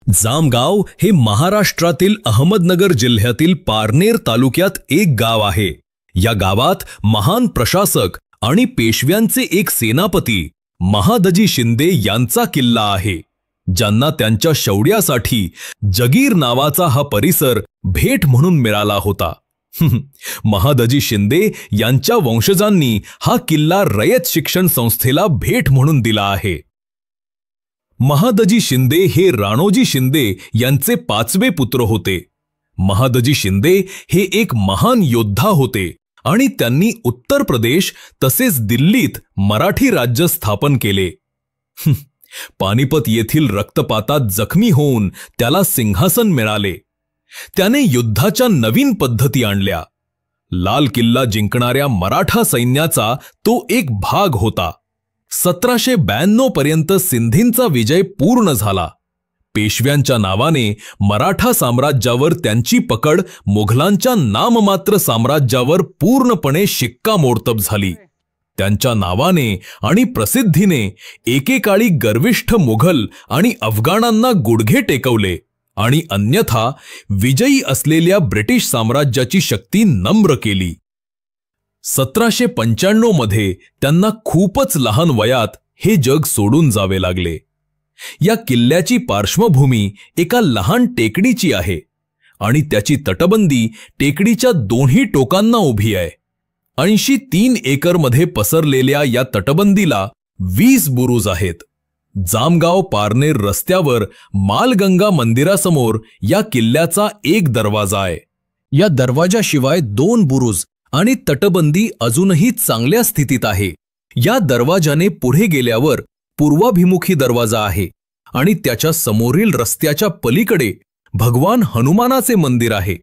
जामगाव हे महाराष्ट्रातील अहमदनगर जिल्ह्यातील पारनेर तालुक्यात एक गाव आहे। या गावात महान प्रशासक आणि पेशव्यांचे एक सेनापती महादजी शिंदे यांचा किल्ला आहे, ज्यांना त्यांच्या शौर्यासाठी जगीर नावाचा हा परिसर भेट म्हणून मिळाला होता। महादजी शिंदे यांच्या वंशजांनी हा किल्ला रयत शिक्षण संस्थेला भेट म्हणून दिला आहे। महादजी शिंदे हे राणोजी शिंदे यांचे 5वे पुत्र होते। महादजी शिंदे हे एक महान योद्धा होते आणि त्यांनी उत्तर प्रदेश तसेच दिल्लीत मराठी राज्य स्थापन केले। पानिपत येथील रक्तपातात जखमी होऊन त्याला सिंहासन मिळाले। त्याने युद्धाच्या नवीन पद्धती आणल्या। लाल किल्ला जिंकणाऱ्या मराठा सैन्याचा तो एक भाग होता। 1792 पर्यंत सिंधींचा विजय पूर्ण झाला। पेशव्यांच्या नावाने मराठा साम्राज्यावर त्यांची पकड मुघलांच्या नाममात्र साम्राज्यावर पूर्णपणे शिक्कामोर्तब झाली। त्यांच्या नावाने आणि प्रसिद्धीने एकेकाळी गर्विष्ठ मुघल आणि अफगाणांना गुडघे टेकवले आणि अन्यथा विजयी असलेल्या ब्रिटिश साम्राज्याची शक्ती नम्र केली। 1795 मध्ये त्यांना खूपच लहान वयात हे जग सोडून जावे लागले। या किल्ल्याची पार्श्वभूमी एका लहान टेकडीची आहे आणि त्याची तटबंदी टेकडीच्या दोन्ही टोकांना उभी आहे। 83 एकरमध्ये पसरलेल्या या तटबंदीला 20 बुरुज आहेत। जामगाव पारनेर रस्त्यावर मालगंगा मंदिरासमोर या किल्ल्याचा एक दरवाजा आहे। या दरवाजाशिवाय 2 बुरुज आणि तटबंदी अजूनही चांगल्या स्थितीत आहे। या दरवाजाने पुढे गेल्यावर पूर्वाभिमुखी दरवाजा आहे आणि त्याच्या समोरील रस्त्याच्या पलीकडे भगवान हनुमानाचे मंदिर आहे।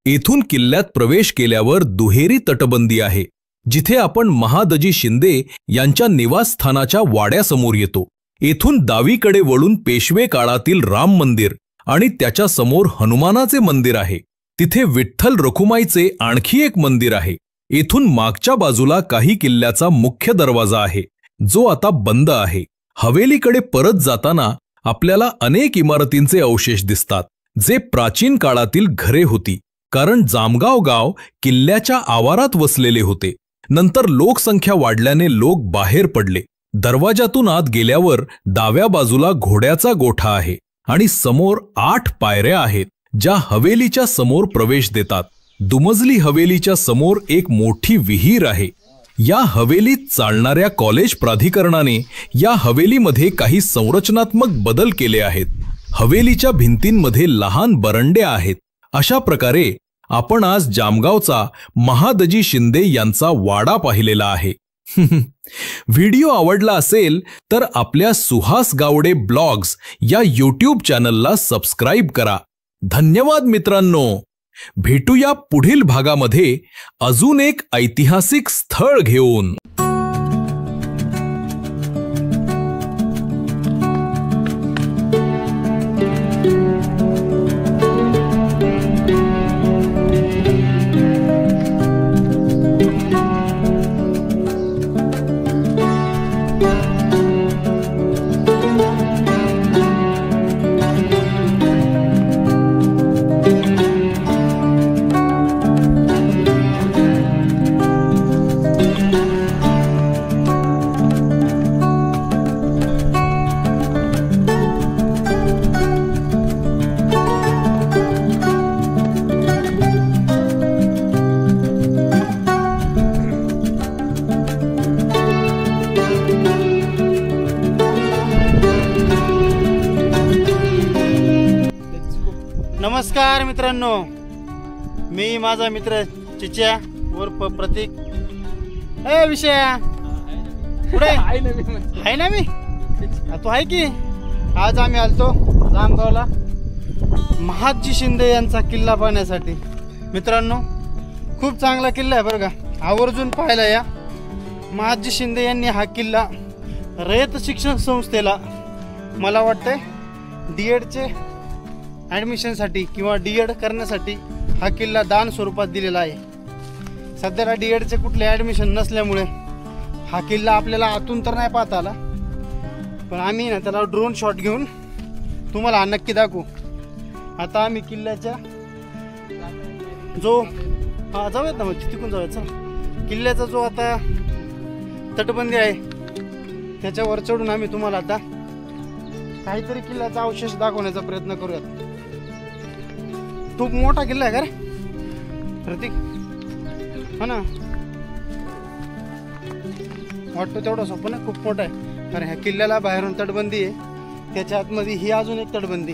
येथून किल्ल्यात प्रवेश केल्यावर दुहेरी तटबंदी आहे, जिथे आपण महादजी शिंदे यांच्या निवासस्थानाच्या वाड्यासमोर येतो। येथून डावीकडे वळून पेशवे काळातील राम मंदिर आणि त्याच्या समोर हनुमानाचे मंदिर आहे। तिथे विठ्ठल रखुमाईचे आणखी एक मंदिर आहे। येथून मागच्या बाजूला काही किल्ल्याचा मुख्य दरवाजा आहे, जो आता बंद आहे। हवेलीकडे परत जाताना आपल्याला अनेक इमारतींचे अवशेष दिसतात, जे प्राचीन काळातील घरे होती, कारण जामगाव गाव किल्ल्याच्या आवारात वसलेले होते। नंतर लोकसंख्या वाढल्याने लोक बाहेर पडले। दरवाजातून आत गेल्यावर डाव्या बाजूला घोड्याचा गोठा आहे आणि समोर 8 पायऱ्या आहेत, ज्या हवेलीच्या समोर प्रवेश देतात। दुमजली हवेलीच्या समोर एक मोठी विहीर आहे। या हवेलीत चालणाऱ्या कॉलेज प्राधिकरणाने या हवेलीमध्ये काही संरचनात्मक बदल केले आहेत। हवेलीच्या भिंतींमध्ये लहान बरंडे आहेत। अशा प्रकारे आपण आज जामगावचा महादजी शिंदे यांचा वाडा पाहिलेला आहे। व्हिडिओ आवडला असेल तर आपल्या सुहास गावडे ब्लॉग्स या YouTube चॅनलला सबस्क्राइब करा। धन्यवाद मित्रांनो। भेटूया पुढील भागामध्ये अजून एक ऐतिहासिक स्थळ घेऊन। नमस्कार मित्रांनो, मी माझा मित्र चिच्या उर्फ प्रतीक। विषय पुढे आहे ना, मी तू आहे की। आज आम्ही आलतो जामगावला महादजी शिंदे यांचा किल्ला पाहण्यासाठी। मित्रांनो, खूप चांगला किल्ला आहे बरं का, आवर्जून पाहायला या। महादजी शिंदे यांनी हा किल्ला रयत शिक्षण संस्थेला, मला वाटते DEDचे ॲडमिशनसाठी किंवा DED करण्यासाठी हा किल्ला दान स्वरूपात दिलेला आहे। सध्याला DEDचे कुठले ॲडमिशन नसल्यामुळे हा किल्ला आपल्याला आतून तर नाही पाहता आला, पण आम्ही ना त्याला ड्रोन शॉट घेऊन तुम्हाला नक्की दाखवू. आता आम्ही किल्ल्याच्या जो जाऊयात ना, मग तिकून जाऊयात. चल, किल्ल्याचा जो आता तटबंदी आहे त्याच्यावर चढून आम्ही तुम्हाला आता काहीतरी किल्ल्याचा अवशेष दाखवण्याचा प्रयत्न करूयात. खूप मोठा किल्ला आहे का रे प्रतीक? हा ना, वाटतो तेवढं सोपं ना, खूप मोठा आहे. कारण ह्या किल्ल्याला बाहेरून तटबंदी आहे, त्याच्या आतमध्ये ही अजून एक तटबंदी.